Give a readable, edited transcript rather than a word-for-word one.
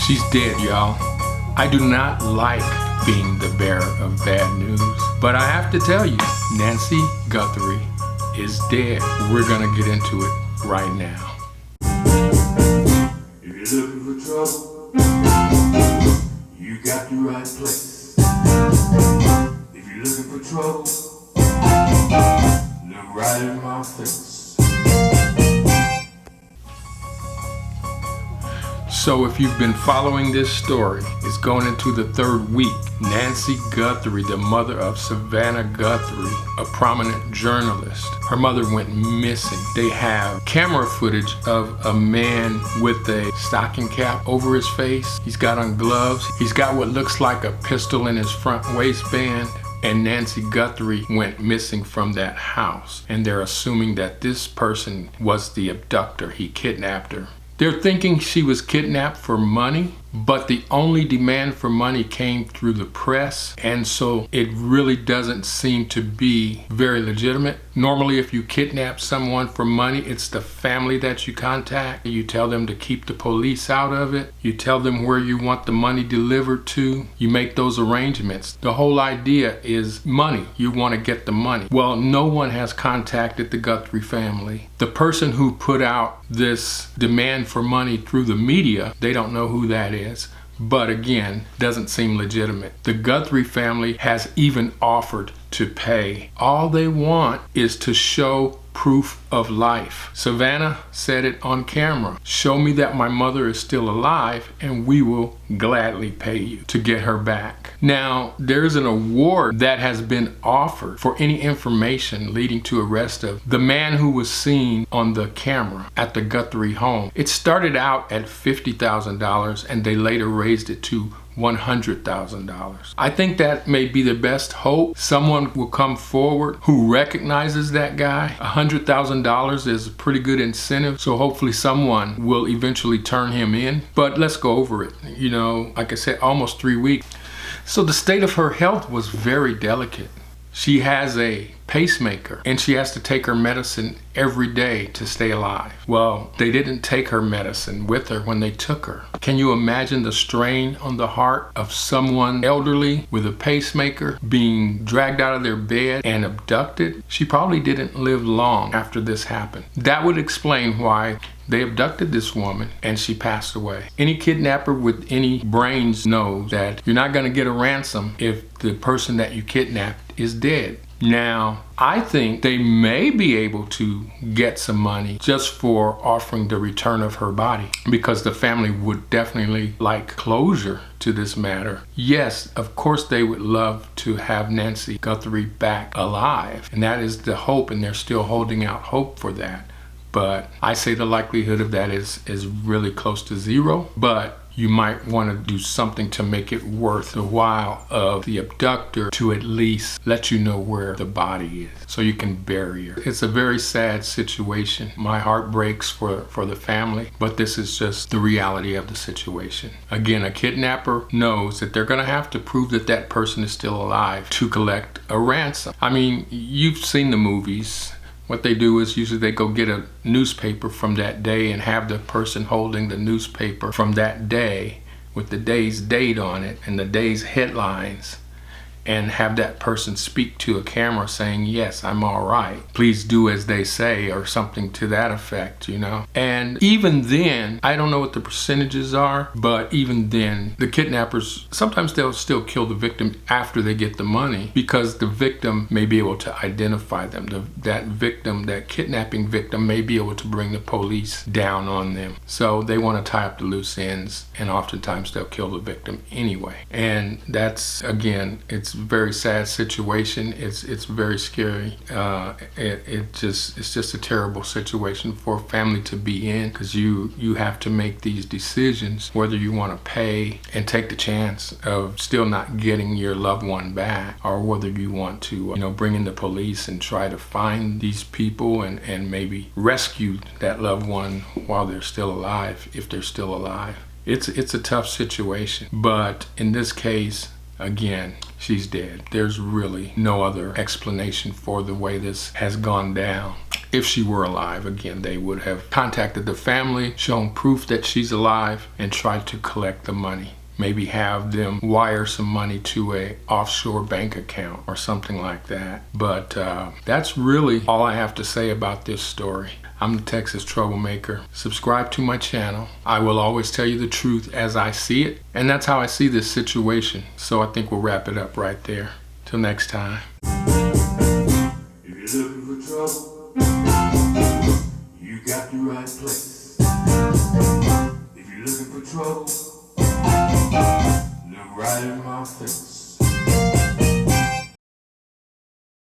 She's dead, y'all. I do not like being the bearer of bad news, but I have to tell you, Nancy Guthrie is dead. We're gonna get into it right now. If you're looking for trouble, you got the right place. If you're looking for trouble, look right in my face. So if you've been following this story, it's going into the third week. Nancy Guthrie, the mother of Savanah Guthrie, a prominent journalist. Her mother went missing. They have camera footage of a man with a stocking cap over his face. He's got on gloves. He's got what looks like a pistol in his front waistband. And Nancy Guthrie went missing from that house. And they're assuming that this person was the abductor. He kidnapped her. They're thinking she was kidnapped for money, but the only demand for money came through the press, and so it really doesn't seem to be very legitimate. Normally, if you kidnap someone for money, it's the family that you contact. You tell them to keep the police out of it. You tell them where you want the money delivered to. You make those arrangements. The whole idea is money. You want to get the money. Well, no one has contacted the Guthrie family. The person who put out this demand for money through the media, they don't know who that is. But again, doesn't seem legitimate. The Guthrie family has even offered to pay. All they want is to show proof of life. Savanah said it on camera. Show me that my mother is still alive and we will gladly pay you to get her back. Now, there's an award that has been offered for any information leading to arrest of the man who was seen on the camera at the Guthrie home. It started out at $50,000 and they later raised it to $100,000. I think that may be the best hope. Someone will come forward who recognizes that guy. $100,000 is a pretty good incentive, so hopefully someone will eventually turn him in. But let's go over it. You know, like I said, almost 3 weeks. So the state of her health was very delicate. She has a pacemaker and she has to take her medicine every day to stay alive. Well, they didn't take her medicine with her when they took her. Can you imagine the strain on the heart of someone elderly with a pacemaker being dragged out of their bed and abducted? She probably didn't live long after this happened. That would explain why they abducted this woman and she passed away. Any kidnapper with any brains knows that you're not going to get a ransom if the person that you kidnapped is dead. Now, I think they may be able to get some money just for offering the return of her body, because the family would definitely like closure to this matter. Yes, of course they would love to have Nancy Guthrie back alive, and that is the hope, and they're still holding out hope for that. But I say the likelihood of that is really close to zero, but you might want to do something to make it worth the while of the abductor to at least let you know where the body is so you can bury her. It's a very sad situation. My heart breaks for the family, but this is just the reality of the situation. Again, a kidnapper knows that they're going to have to prove that that person is still alive to collect a ransom. I mean, you've seen the movies. What they do is usually they go get a newspaper from that day and have the person holding the newspaper from that day with the day's date on it and the day's headlines, and have that person speak to a camera saying, yes, I'm all right. Please do as they say, or something to that effect, you know? And even then, I don't know what the percentages are, but even then, the kidnappers, sometimes they'll still kill the victim after they get the money because the victim may be able to identify them. That kidnapping victim may be able to bring the police down on them. So they want to tie up the loose ends, and oftentimes they'll kill the victim anyway. And that's, again, it's a very sad situation. It's very scary. It's just a terrible situation for a family to be in, because you have to make these decisions whether you want to pay and take the chance of still not getting your loved one back, or whether you want to bring in the police and try to find these people and maybe rescue that loved one while they're still alive, if they're still alive. It's a tough situation, but in this case, again, she's dead. There's really no other explanation for the way this has gone down. if she were alive. Again, they would have contacted the family, shown proof that she's alive, and tried to collect the money. Maybe have them wire some money to a offshore bank account or something like that. But that's really all I have to say about this story. I'm the Texas Troublemaker. Subscribe to my channel. I will always tell you the truth as I see it. And that's how I see this situation. So I think we'll wrap it up right there. Till next time. If you're looking for trouble, you got the right place. If you're looking for trouble, look right in my face.